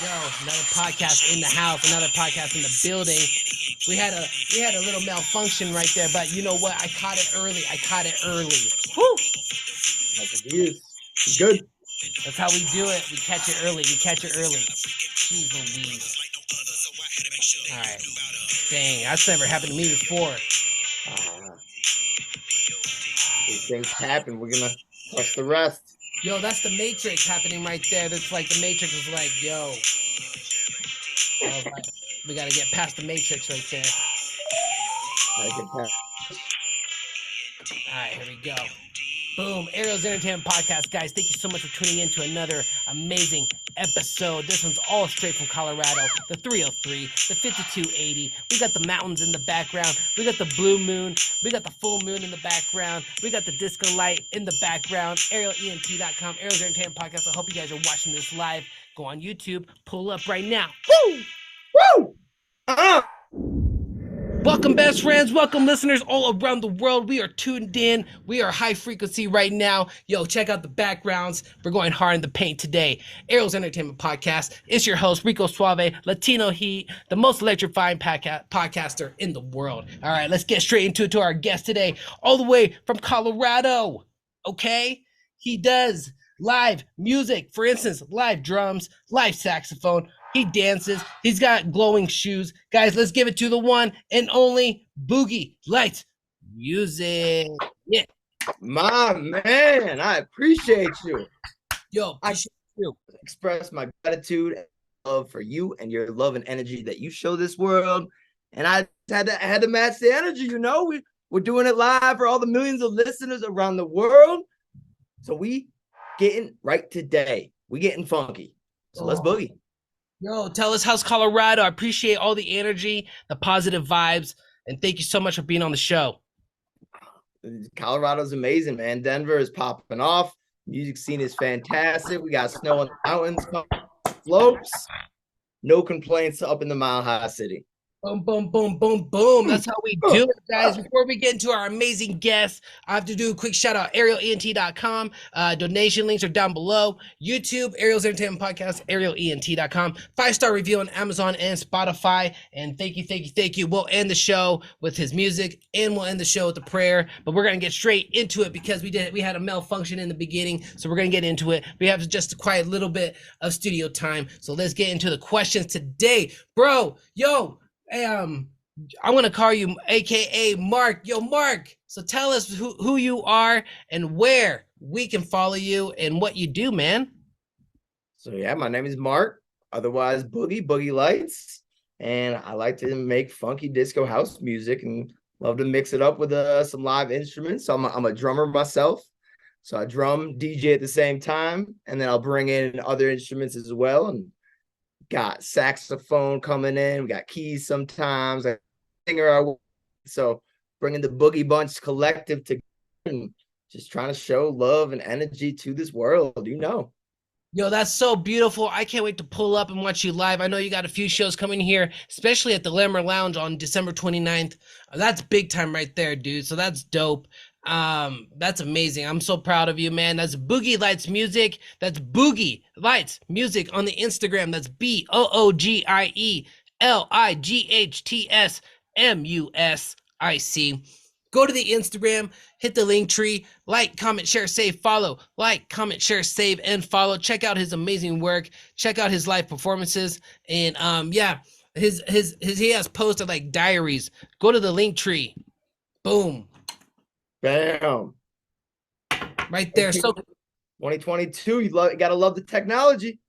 Yo, another podcast in the house, another podcast in the building. We had a little malfunction right there, but you know what? I caught it early. Woo! That's abuse. Good. That's how we do it. We catch it early. Jeez Louise. All right. Dang, that's never happened to me before. These things happen. We're gonna trust the rest. Yo, that's the Matrix happening right there. That's like the Matrix is like, yo. Like, we gotta get past the Matrix right there. All right, here we go. Boom, Ariel's Entertainment Podcast, guys. Thank you so much for tuning in to another amazing episode. This one's all straight from Colorado, the 303, the 5280. We got the mountains in the background. We got the blue moon. We got the full moon in the background. We got the disco light in the background. ArielENT.com, Ariel's Entertainment Podcast. I hope you guys are watching this live. Go on YouTube, pull up right now. Woo! Woo! Welcome, best friends. Welcome, listeners all around the world. We are tuned in. We are high frequency right now. Yo, check out the backgrounds. We're going hard in the paint today. Ariel's Entertainment Podcast. It's your host, Rico Suave, Latino Heat, the most electrifying podcaster in the world. All right, let's get straight into it to our guest today, all the way from Colorado. Okay? He does live music, for instance, live drums, live saxophone. He dances. He's got glowing shoes. Guys, let's give it to the one and only Boogie Lights Music. Yeah. My man, I appreciate you. Yo, I express my gratitude and love for you and your love and energy that you show this world. And I had to match the energy, you know. We're doing it live for all the millions of listeners around the world. So we getting right today. We getting funky. So let's boogie. Yo, tell us how's Colorado. I appreciate all the energy, the positive vibes, and thank you so much for being on the show. Colorado's amazing, man. Denver is popping off. Music scene is fantastic. We got snow on the mountains, slopes. No complaints up in the Mile High City. Boom, boom, boom, boom, boom. That's how we do it, guys. Before we get into our amazing guests, I have to do a quick shout out, ArielENT.com. Donation links are down below. YouTube, Ariel's Entertainment Podcast, ArielENT.com. 5-star review on Amazon and Spotify. And thank you. We'll end the show with his music and we'll end the show with a prayer. But we're going to get straight into it because we had a malfunction in the beginning. So we're going to get into it. We have just a quiet little bit of studio time. So let's get into the questions today. Bro, yo. Hey, I'm gonna call you AKA Mark. Yo, Mark. So tell us who you are and where we can follow you and what you do, man. So yeah, my name is Mark, otherwise Boogie Lights, and I like to make funky disco house music and love to mix it up with some live instruments. So I'm a drummer myself, so I drum, DJ at the same time, and then I'll bring in other instruments as well. And got saxophone coming in. We got keys sometimes. So bringing the Boogie Bunch collective together and just trying to show love and energy to this world, you know. Yo, that's so beautiful. I can't wait to pull up and watch you live. I know you got a few shows coming here, especially at the Lemmer Lounge on December 29th. That's big time right there, dude. So that's dope. That's amazing. I'm so proud of you, man. That's Boogie Lights Music. That's Boogie Lights Music on the Instagram. That's BOOGIELIGHTSMUSIC. Go to the Instagram, hit the link tree, like, comment, share, save, follow. Like, comment, share, save, and follow. Check out his amazing work. Check out his live performances. And yeah, his he has posted like diaries. Go to the link tree. Boom. Bam. Right there. So 2022, you gotta love the technology.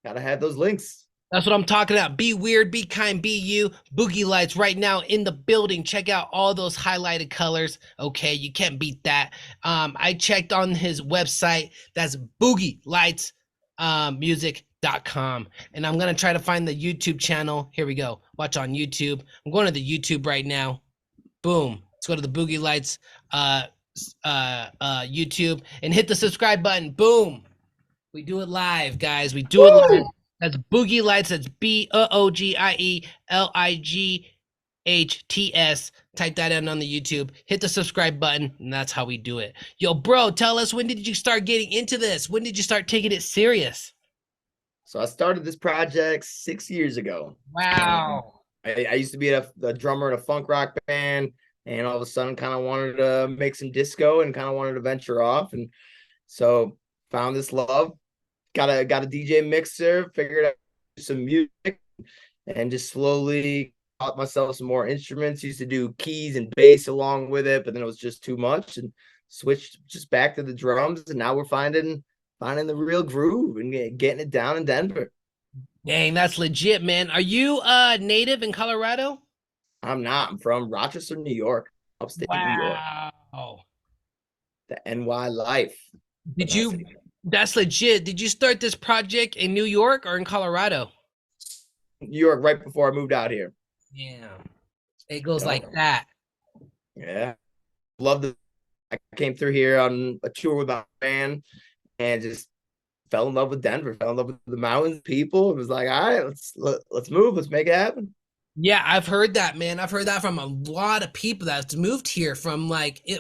Gotta have those links. That's what I'm talking about. Be weird, be kind, be you. Boogie Lights right now in the building. Check out all those highlighted colors. Okay, you can't beat that. I checked on his website. That's boogielightsmusic.com. And I'm gonna try to find the YouTube channel. Here we go. Watch on YouTube. I'm going to the YouTube right now. Boom. Let's go to the Boogie Lights YouTube and hit the subscribe button. Boom. We do it live, guys. We do it live. That's Boogie Lights. That's BOOGIELIGHTS. Type that in on the YouTube. Hit the subscribe button, and that's how we do it. Yo, bro, tell us, when did you start getting into this? When did you start taking it serious? So I started this project 6 years ago. Wow. I used to be a drummer in a funk rock band, and all of a sudden, kind of wanted to make some disco and kind of wanted to venture off, and so found this love. Got a DJ mixer, figured out some music, and just slowly taught myself some more instruments. Used to do keys and bass along with it, but then it was just too much, and switched just back to the drums. And now we're finding the real groove and getting it down in Denver. Dang, that's legit, man. Are you native in Colorado? I'm not. I'm from Rochester, New York, upstate New York. Wow. The NY life. Did you That's legit. Did you start this project in New York or in Colorado? New York right before I moved out here. Yeah. It goes Yep. like that. Yeah. Love the I came through here on a tour with my band and just fell in love with Denver, fell in love with the mountains, people. It was like, all right, let's move, let's make it happen. Yeah, I've heard that, man. I've heard that from a lot of people that's moved here from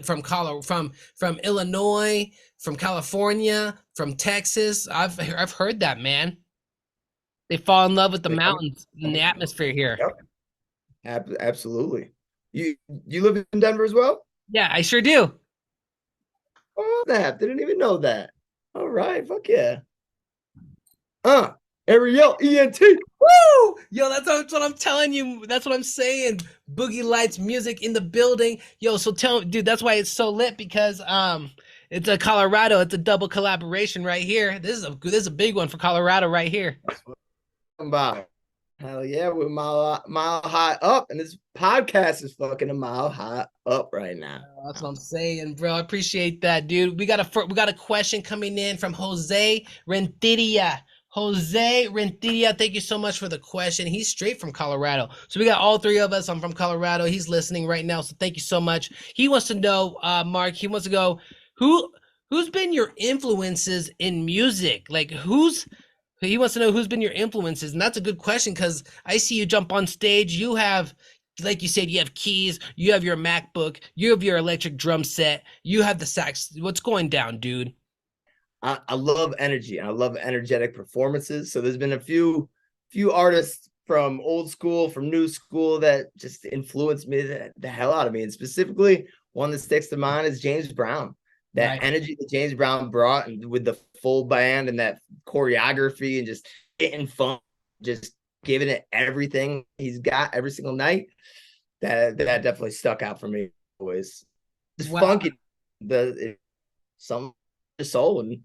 from Colorado, from Illinois, from California, from Texas. I've heard that, man. They fall in love with the mountains and the atmosphere here. Yep, absolutely. You live in Denver as well? Yeah, I sure do. Oh, that didn't even know that. All right, fuck yeah. Ariel ENT. Woo! Yo, that's what I'm telling you. That's what I'm saying. Boogie Lights music in the building. Yo, so tell dude, that's why it's so lit because it's a Colorado, it's a double collaboration right here. This is a big one for Colorado right here. That's what I'm about. Hell yeah, we're mile high up, and this podcast is fucking a mile high up right now. That's what I'm saying, bro. I appreciate that, dude. We got a question coming in from Jose Renteria. Jose Renteria, thank you so much for the question. He's straight from Colorado. So we got all three of us. I'm from Colorado. He's listening right now. So thank you so much. He wants to know, Mark, he wants to go, who's been your influences in music? Like he wants to know who's been your influences. And that's a good question because I see you jump on stage. You have, like you said, you have keys, you have your MacBook, you have your electric drum set, you have the sax. What's going down, dude? I love energy and I love energetic performances. So there's been a few artists from old school, from new school that just influenced me the hell out of me. And specifically, one that sticks to mind is James Brown. That Right. energy that James Brown brought, and with the full band and that choreography and just getting fun, just giving it everything he's got every single night. That definitely stuck out for me always. Just Wow. funky, some soul, and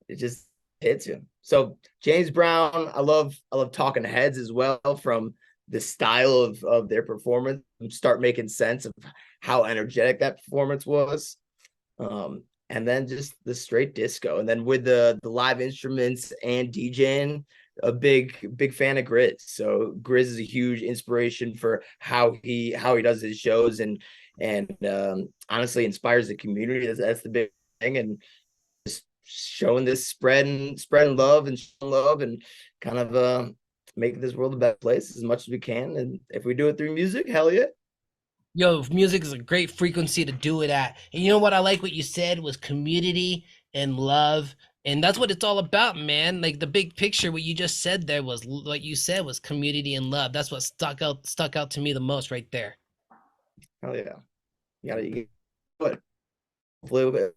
it just hits you. So James Brown, I love Talking Heads as well, from the style of their performance, and start making sense of how energetic that performance was. And then just the straight disco, and then with the live instruments and DJing, a big fan of Grizz. So Grizz is a huge inspiration for how he does his shows, and honestly inspires the community. That's the big thing, and just showing this spreading love and kind of making this world a better place as much as we can. And if we do it through music, hell yeah. Yo, music is a great frequency to do it at. And you know what I like what you said was community and love. And that's what it's all about, man. Like the big picture, what you just said there was what you said was community and love. That's what stuck out to me the most right there. Hell yeah. You gotta hopefully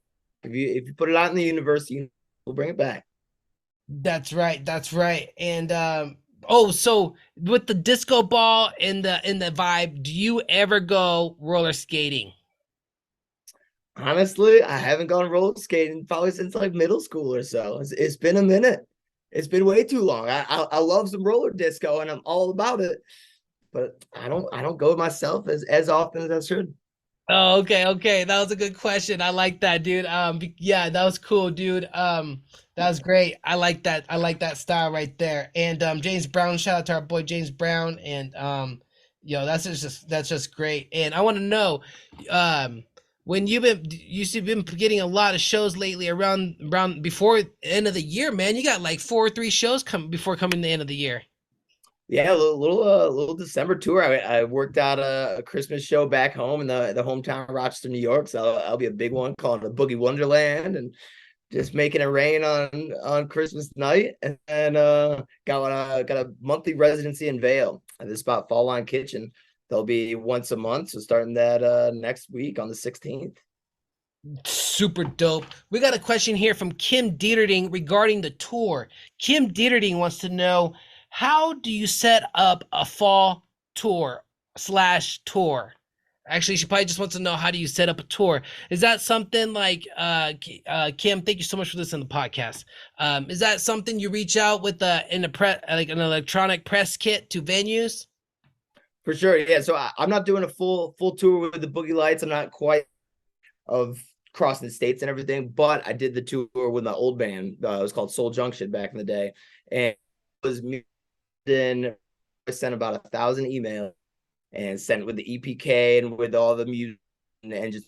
if you put it out in the universe, we'll bring it back. That's right. That's right. And oh, so with the disco ball and the vibe, do you ever go roller skating? Honestly, I haven't gone roller skating probably since like middle school or so. It's been a minute. It's been way too long. I love some roller disco and I'm all about it, but I don't go myself as often as I should. Oh, okay, okay. That was a good question. I like that, dude. Yeah, that was cool, dude. That was great. I like that. I like that style right there. And James Brown, shout out to our boy James Brown. And yo, that's just great. And I want to know, when you've been getting a lot of shows lately around before the end of the year, man. You got like 4 or 3 shows coming the end of the year. Yeah, little December tour. I worked out a Christmas show back home in the hometown of Rochester, New York. So I'll be a big one called the Boogie Wonderland, and just making it rain on Christmas night, and then got a monthly residency in Vale at this spot, Fall Line Kitchen. They'll be once a month, so starting that next week on the 16th. Super dope. We got a question here from Kim Dieterding regarding the tour. Kim Dieterding wants to know, how do you set up a fall tour slash tour? Actually, she probably just wants to know, how do you set up a tour? Is that something like Kim? Thank you so much for listening to the podcast. Is that something you reach out with in a like an electronic press kit to venues? For sure, yeah. So I'm not doing a full tour with the Boogie Lights. I'm not quite of crossing the states and everything, but I did the tour with my old band. It was called Soul Junction back in the day, and it was me. Then I sent about 1,000 emails and sent with the EPK and with all the music and just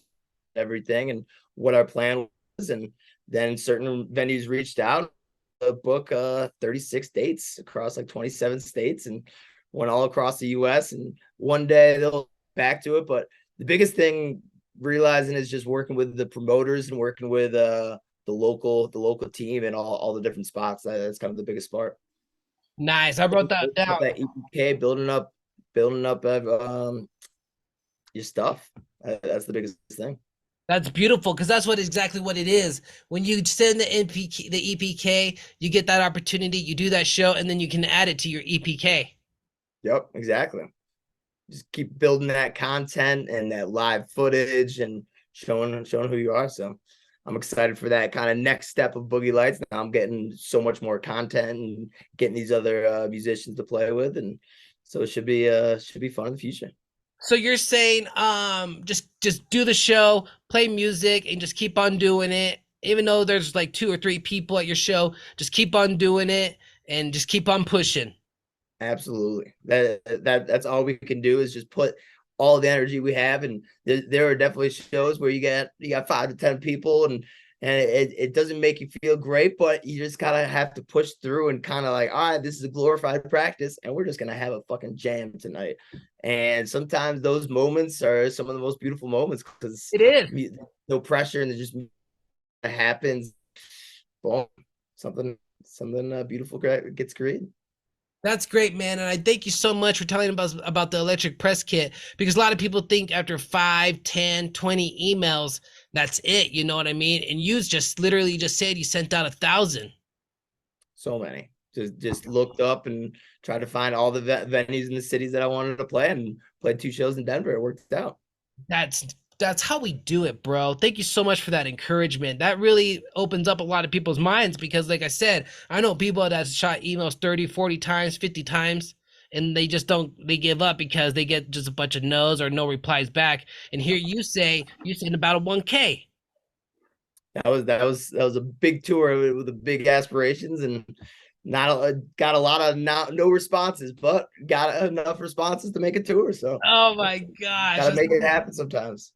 everything and what our plan was. And then certain venues reached out to book 36 dates across like 27 states and went all across the US. And one day they'll back to it. But the biggest thing realizing is just working with the promoters and working with the local team and all the different spots. That's kind of the biggest part. Nice. I wrote that down. That EPK, building up your stuff. That's the biggest thing. That's beautiful, because that's exactly what it is. When you send the EPK, you get that opportunity, you do that show, and then you can add it to your EPK. Yep, exactly. Just keep building that content and that live footage and showing who you are. So I'm excited for that kind of next step of Boogie Lights. Now I'm getting so much more content and getting these other musicians to play with, and so it should be fun in the future. So you're saying just do the show, play music, and just keep on doing it. Even though there's like 2 or 3 people at your show, just keep on doing it and just keep on pushing. Absolutely. That's all we can do is just put all the energy we have. And there are definitely shows where you got 5 to 10 people and it doesn't make you feel great, but you just kind of have to push through and kind of like, all right, this is a glorified practice and we're just going to have a fucking jam tonight. And sometimes those moments are some of the most beautiful moments because it is no pressure and it just happens. Boom, something beautiful gets created. That's great, man. And I thank you so much for telling about the electric press kit, because a lot of people think after 5, 10, 20 emails, that's it. You know what I mean? And you just literally just said you sent out 1,000. So many. Just looked up and tried to find all the venues in the cities that I wanted to play and played 2 shows in Denver. It worked out. That's how we do it, bro. Thank you so much for that encouragement. That really opens up a lot of people's minds, because like I said, I know people that shot emails 30, 40 times, 50 times, and they give up because they get just a bunch of no's or no replies back. And here you sent about a 1K. That was a big tour with the big aspirations and got a lot of no responses, but got enough responses to make a tour. So oh my gosh, gotta make it happen sometimes.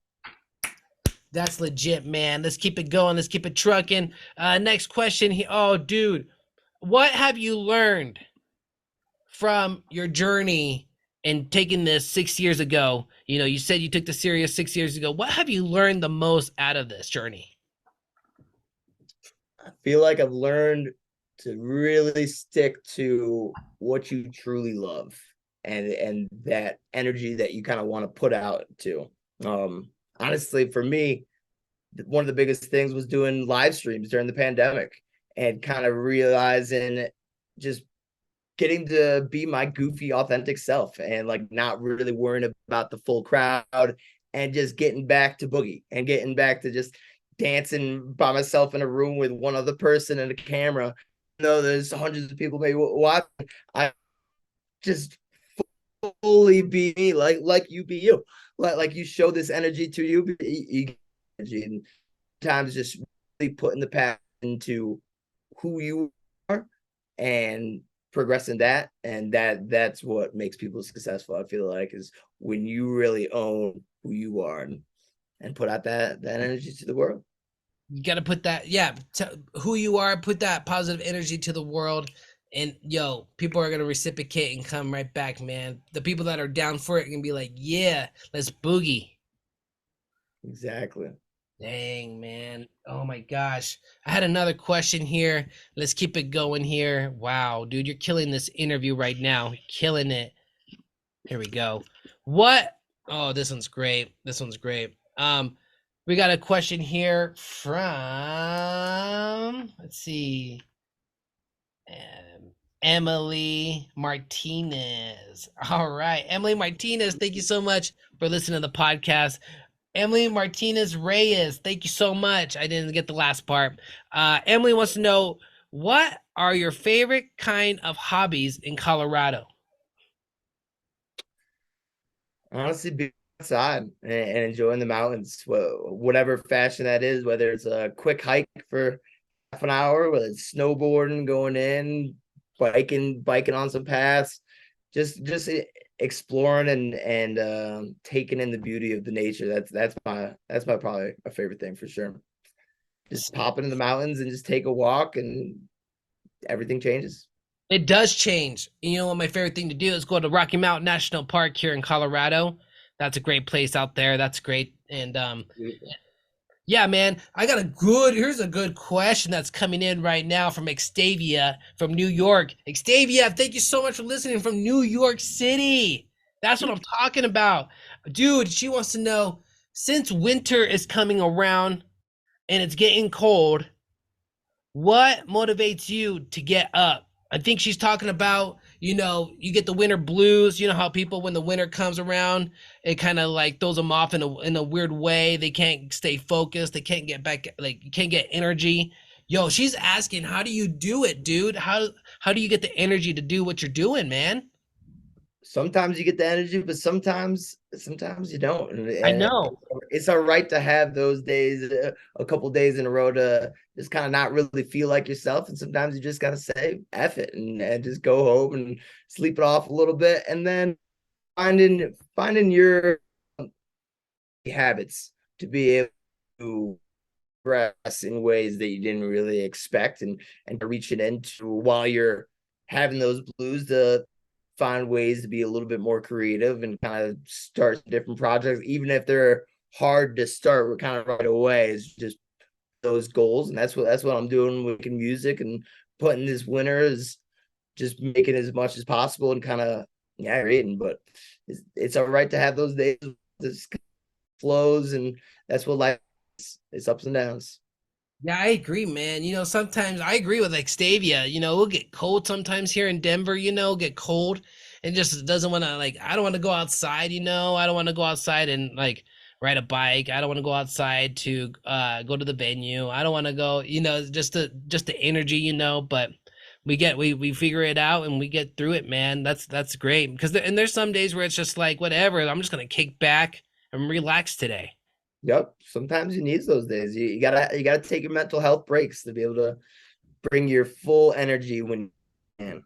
That's legit, man. Let's keep it going. Let's keep it trucking. Next question. Oh, dude, what have you learned from your journey and taking this 6 years ago? You know, you said you took the serious 6 years ago. What have you learned the most out of this journey? I feel like I've learned to really stick to what you truly love and that energy that you kind of want to put out to. Honestly, for me, one of the biggest things was doing live streams during the pandemic and kind of realizing just getting to be my goofy, authentic self and like not really worrying about the full crowd and just getting back to Boogie and getting back to just dancing by myself in a room with one other person and a camera. No, there's hundreds of people maybe watching. I just fully be me, like you be you, like you show this energy to you energy, and times just really putting the path into who you are and progressing that, and that's what makes people successful. I feel like is when you really own who you are and put out that energy to the world. You got to put that, yeah, who you are, put that positive energy to the world. And yo, people are going to reciprocate and come right back, man. The people that are down for it can be like, yeah, let's boogie. Exactly. Dang, man. Oh my gosh. I had another question here. Let's keep it going here. Wow, dude, you're killing this interview right now. Killing it. Here we go. What? Oh, this one's great. This one's great. We got a question here from, let's see, Emily Martinez. All right, Emily Martinez, thank you so much for listening to the podcast. Emily Martinez Reyes, thank you so much. I didn't get the last part. Emily wants to know, what are your favorite kind of hobbies in Colorado? Honestly, being outside and enjoying the mountains, whatever fashion that is, whether it's a quick hike for half an hour, whether it's snowboarding, going in, biking on some paths, just exploring and taking in the beauty of the nature. That's my probably a favorite thing for sure. Just pop into the mountains and just take a walk, and everything changes. It does change. You know what my favorite thing to do is go to Rocky Mountain National Park here in Colorado. That's a great place out there. That's great. And yeah, man, I got a good. Here's a good question that's coming in right now from Xtavia from New York. Xtavia, thank you so much for listening from New York City. That's what I'm talking about, dude. She wants to know, since winter is coming around and it's getting cold, what motivates you to get up? I think she's talking about, you get the winter blues. You know how people, when the winter comes around, it kind of like throws them off in a weird way. They can't stay focused. They can't get back, like you can't get energy. Yo, she's asking, how do you do it, dude? How do you get the energy to do what you're doing, man? Sometimes you get the energy, but sometimes you don't. I And know. it's all right to have those days, a couple days in a row, to just kind of not really feel like yourself. And sometimes you just gotta say F it and just go home and sleep it off a little bit, and then finding your habits to be able to progress in ways that you didn't really expect, and reaching into while you're having those blues, to find ways to be a little bit more creative and kind of start different projects, even if they're hard to start kind of right away. Is just those goals, and that's what I'm doing with music, and putting this winter is just making as much as possible and kind of, yeah, creating. But it's all right to have those days, this flows, and that's what life is. It's ups and downs. Yeah, I agree, man. Sometimes I agree with like Stavia. It'll get cold sometimes here in Denver, get cold and just doesn't want to, like, I don't want to go outside, I don't want to go outside and like ride a bike. I don't want to go outside to go to the venue. I don't want to go, just the energy, but we figure it out and we get through it, man. That's great because and there's some days where it's just like whatever, I'm just gonna kick back and relax today. Yep. Sometimes you need those days. You gotta take your mental health breaks to be able to bring your full energy when you can.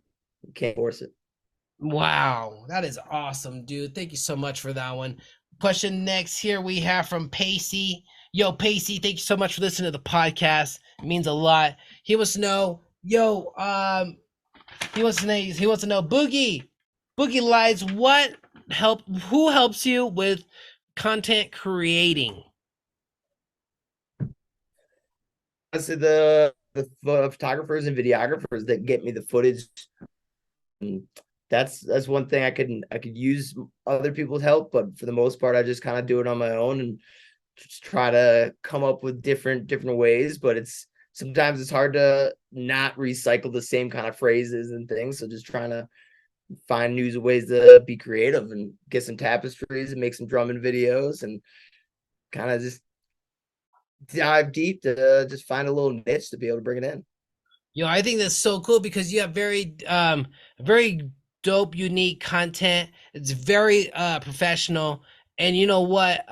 You can't force it. Wow, that is awesome, dude. Thank you so much for that one. Question next here we have from Pacey. Yo, Pacey, thank you so much for listening to the podcast. It means a lot. He wants to know, he wants to know, Boogie Lights, who helps you with content creating? Honestly, the photographers and videographers that get me the footage, and that's one thing I could use other people's help, but for the most part, I just kind of do it on my own and just try to come up with different ways. But sometimes it's hard to not recycle the same kind of phrases and things. So just trying to find new ways to be creative and get some tapestries and make some drumming videos, and kind of just dive deep to just find a little niche to be able to bring it in. I think that's so cool because you have very dope, unique content. It's very professional. And you know what?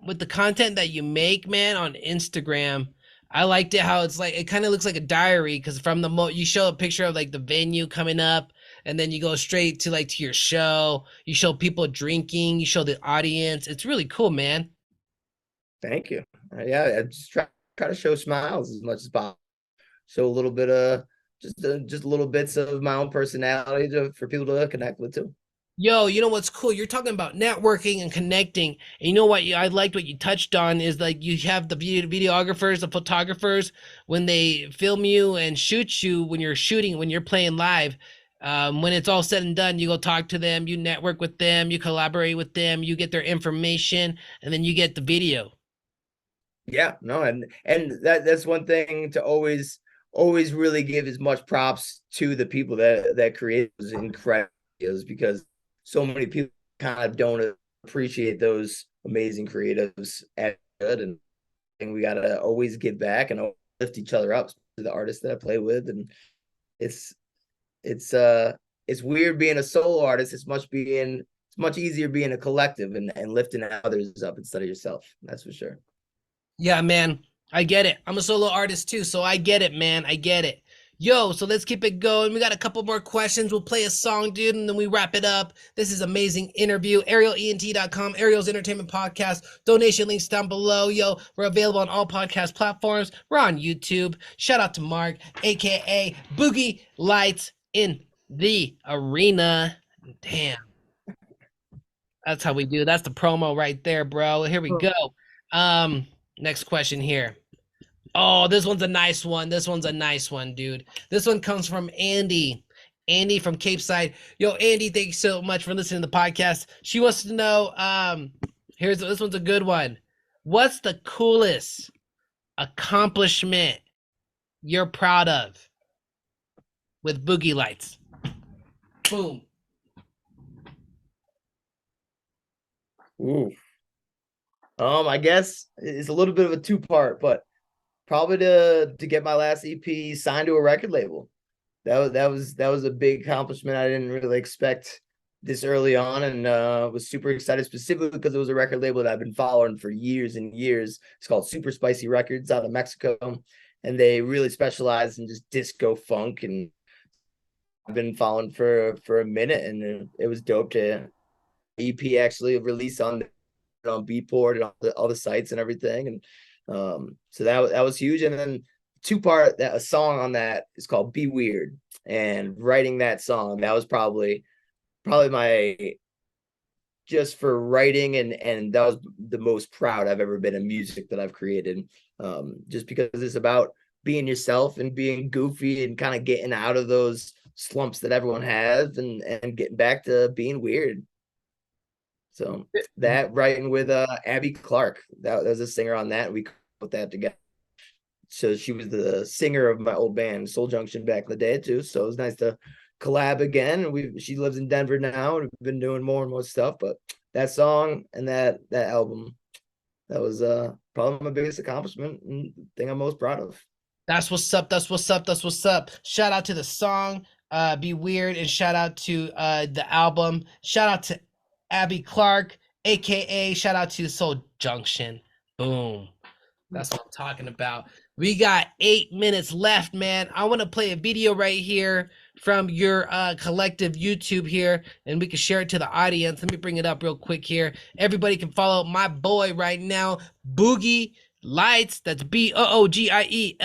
With the content that you make, man, on Instagram, I liked it how it's like it kind of looks like a diary because from you show a picture of like the venue coming up, and then you go straight to like to your show. You show people drinking, you show the audience. It's really cool, man. Thank you. Yeah, I just try to show smiles as much as possible. Show a little bit of just little bits of my own personality for people to connect with too. Yo, you know what's cool? You're talking about networking and connecting. And you know what? I liked what you touched on is like you have the videographers, the photographers, when they film you and shoot you when you're shooting, when you're playing live. When it's all said and done, you go talk to them, you network with them, you collaborate with them, you get their information, and then you get the video. Yeah, no, and that's one thing to always really give as much props to the people that create those incredible videos, because so many people kind of don't appreciate those amazing creatives at good, and we gotta always give back and lift each other up, to the artists that I play with. And it's it's uh it's weird being a solo artist. It's much easier being a collective and lifting others up instead of yourself. That's for sure. Yeah, man, I get it. I'm a solo artist too, so I get it, man. I get it. Yo, so let's keep it going. We got a couple more questions. We'll play a song, dude, and then we wrap it up. This is amazing interview. ArielENT.com, Ariel's Entertainment Podcast. Donation links down below. Yo, we're available on all podcast platforms. We're on YouTube. Shout out to Mark, aka Boogie Lights in the Arena. Damn. That's how we do. That's the promo right there, bro. Here we go. Um, Next question here. Oh, this one's a nice one. This one's a nice one, dude. This one comes from Andy. Andy from Cape Side. Yo, Andy, thank you so much for listening to the podcast. She wants to know, here's this one's a good one. What's the coolest accomplishment you're proud of with Boogie Lights? Boom. Ooh. I guess it's a little bit of a two-part, but probably to get my last EP signed to a record label. That was a big accomplishment. I didn't really expect this early on, and was super excited, specifically because it was a record label that I've been following for years and years. It's called Super Spicy Records out of Mexico, and they really specialize in just disco funk. And I've been following for a minute, and it was dope to EP actually release on Beatport and all the sites and everything. And so that was huge. And then two-part, that a song on that is called Be Weird. And writing that song, that was probably my, just for writing, and that was the most proud I've ever been in music that I've created. Just because it's about being yourself and being goofy and kind of getting out of those slumps that everyone has, and getting back to being weird. So that, writing with Abby Clark, that was a singer on that. We put that together. So she was the singer of my old band Soul Junction back in the day too. So it was nice to collab again. She lives in Denver now, and we've been doing more and more stuff. But that song and that album, that was probably my biggest accomplishment and thing I'm most proud of. That's what's up. That's what's up. That's what's up. Shout out to the song, Be Weird, and shout out to the album. Shout out to Abby Clark, aka shout out to Soul Junction. Boom. That's what I'm talking about. We got 8 minutes left, man. I want to play a video right here from your collective YouTube here, and we can share it to the audience. Let me bring it up real quick here. Everybody can follow my boy right now, Boogie Lights. That's BOOGIELIGHTS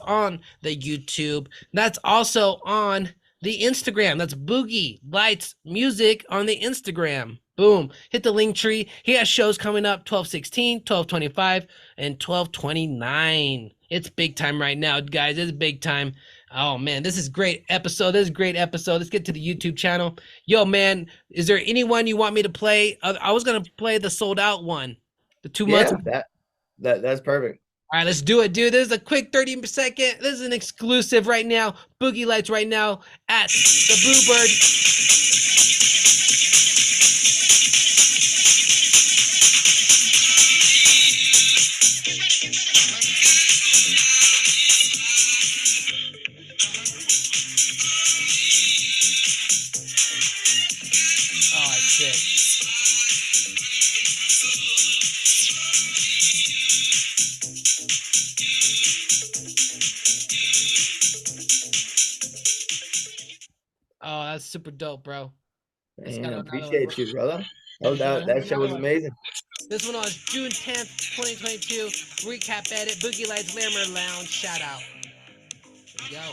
on the YouTube. That's also on the Instagram. That's Boogie Lights Music on the Instagram. Boom. Hit the link tree. He has shows coming up 12/16, 12/25, and 12/29. It's big time right now, guys. It's big time. Oh man, this is great episode. This is great episode. Let's get to the YouTube channel. Yo, man, is there anyone you want me to play? I was gonna play the sold out one. The 2 months. Yeah, that's perfect. All right, let's do it, dude. This is a quick 30-second. This is an exclusive right now. Boogie Lights right now at the Bluebird. Oh, that's sick. Oh, that's super dope, bro. Let's And got I another one. appreciate you, brother. That show Another was one. amazing. This one was June 10th, 2022. Recap edit, Boogie Lights, Larimer Lounge. Shout out. Here we go.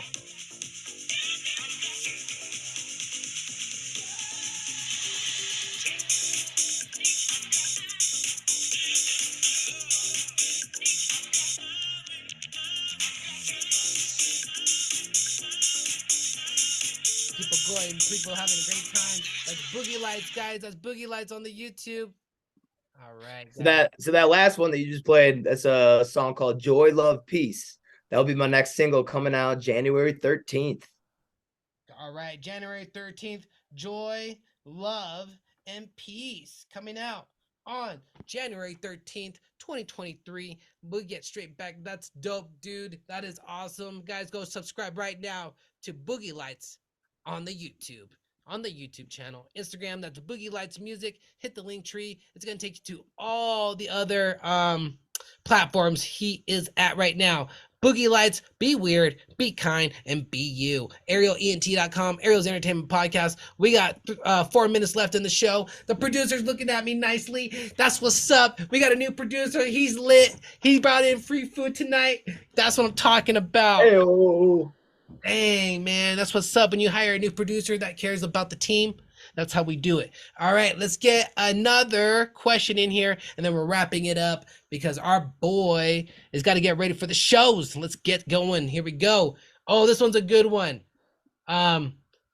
people and people having a great time. That's Boogie Lights, guys. That's Boogie Lights on the YouTube. All right. So that last one that you just played, that's a song called Joy, Love, Peace. That'll be my next single coming out January 13th. All right, January 13th, Joy, Love, and Peace coming out on January 13th, 2023. We'll get straight back. That's dope, dude. That is awesome. Guys, go subscribe right now to Boogie Lights on the YouTube channel. Instagram, that's Boogie Lights Music. Hit the link tree. It's going to take you to all the other platforms he is at right now. Boogie Lights, be weird, be kind, and be you. ArielENT.com, Ariel's Entertainment Podcast. We got 4 minutes left in the show. The producer's looking at me nicely. That's what's up. We got a new producer. He's lit. He brought in free food tonight. That's what I'm talking about. Hey-oh. Dang, man. That's what's up when you hire a new producer that cares about the team. That's how we do it. All right, let's get another question in here, and then we're wrapping it up because our boy has got to get ready for the shows. Let's get going. Here we go. Oh, this one's a good one.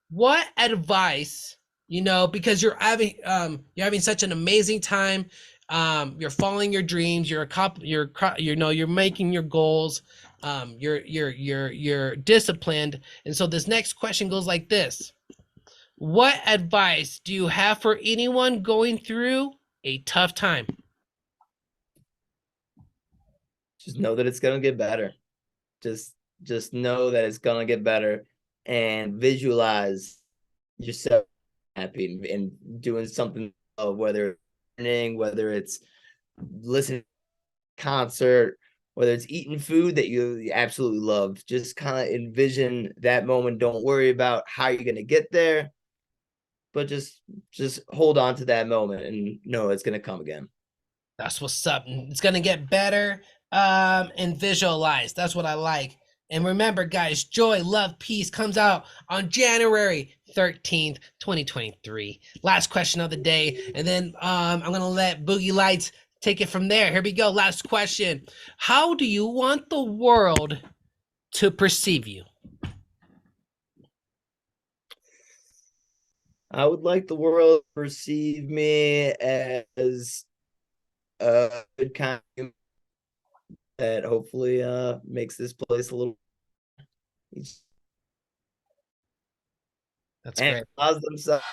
What advice, because you're having such an amazing time. You're following your dreams. You're making your goals. You're disciplined. And so this next question goes like this. What advice do you have for anyone going through a tough time? Just know that it's going to get better. Just know that it's going to get better, and visualize yourself happy and doing something, whether it's learning, whether it's listening to a concert, whether it's eating food that you absolutely love. Just kind of envision that moment. Don't worry about how you're going to get there, but just hold on to that moment and know it's going to come again. That's what's up. It's going to get better, and visualize. That's what I like. And remember, guys, Joy, Love, Peace comes out on January 13th, 2023. Last question of the day. And then I'm going to let Boogie Lights take it from there. Here we go. Last question. How do you want the world to perceive you? I would like the world to perceive me as a good kind of that hopefully makes this place a little. That's great. Allows themselves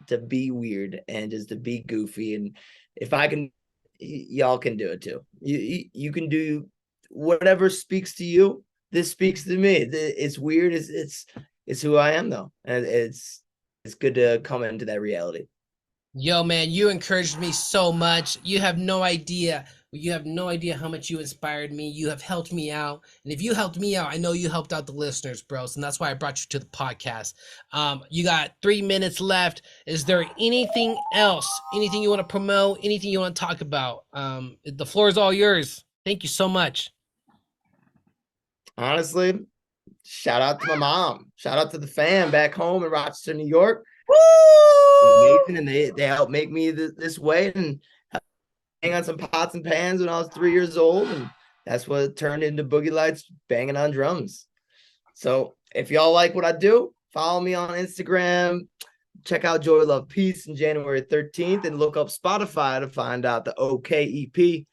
to be weird and just to be goofy. And if I can, y'all can do it too. You can do whatever speaks to you. This speaks to me. It's weird. It's who I am though, and it's good to come into that reality. Yo, man, you encouraged me so much. You have no idea. You have no idea how much you inspired me. You have helped me out. And if you helped me out, I know you helped out the listeners, bros. And that's why I brought you to the podcast. You got 3 minutes left. Is there anything else? Anything you want to promote? Anything you want to talk about? The floor is all yours. Thank you so much. Honestly, shout out to my mom. Shout out to the fam back home in Rochester, New York. Woo! Amazing, and they helped make me this way, and hang on some pots and pans when I was 3 years old, and that's what turned into Boogie Lights banging on drums. So if y'all like what I do, follow me on Instagram. Check out Joy, Love, Peace in January 13th, and look up Spotify to find out the OK EP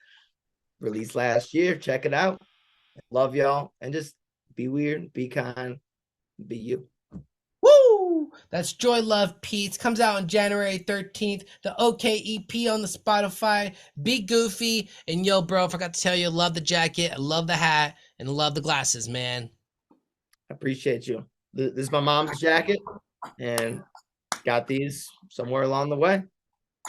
released last year. Check it out. Love y'all, and just be weird, be kind, be you. Woo! That's Joy, Love, Peace. Comes out on January 13th. The OK EP on the Spotify. Be goofy. And yo, bro, I forgot to tell you, I love the jacket, I love the hat, and I love the glasses, man. I appreciate you. This is my mom's jacket, and got these somewhere along the way.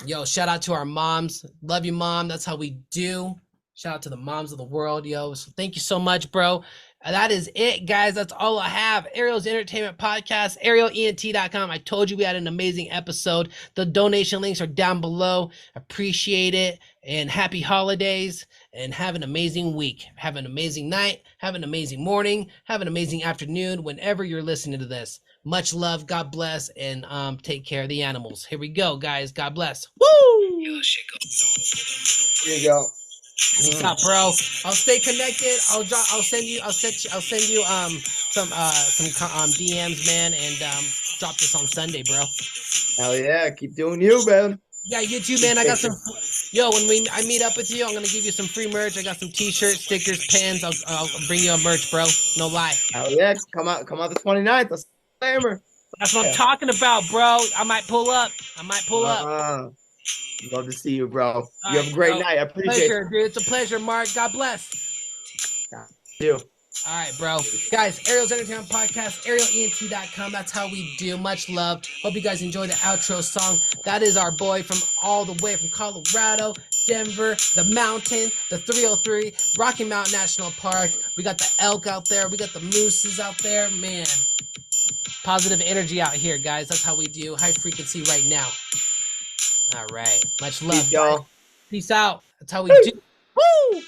Yo, shout out to our moms. Love you, Mom. That's how we do. Shout out to the moms of the world, yo. So thank you so much, bro. That is it, guys. That's all I have. Ariel's Entertainment Podcast, ArielENT.com. I told you we had an amazing episode. The donation links are down below. Appreciate it. And happy holidays. And have an amazing week. Have an amazing night. Have an amazing morning. Have an amazing afternoon whenever you're listening to this. Much love. God bless. And take care of the animals. Here we go, guys. God bless. Woo! Here you go. What's up, bro? I'll stay connected. I'll send you some DMs, man, and drop this on Sunday, bro. Hell yeah, keep doing you, man. Yeah, you too, man. I got some. Yo, when I meet up with you, I'm gonna give you some free merch. I got some T-shirts, stickers, pins. I'll bring you a merch, bro. No lie. Hell yeah, come out the 29th. Let's slammer. That's what I'm talking about, bro. I might pull up. Love to see you, bro. All You have right, a great bro. night. I appreciate Pleasure, dude. It's a pleasure, Mark. God bless. you. All right, bro. Guys, Ariel's Entertainment Podcast, ArielENT.com. That's how we do. Much love. Hope you guys enjoy the outro song. That is our boy from all the way from Colorado, Denver, the mountain, the 303, Rocky Mountain National Park. We got the elk out there. We got the mooses out there. Man, positive energy out here, guys. That's how we do. High frequency right now. All right. Much love, Peace, y'all. Peace out. That's how we do. Woo!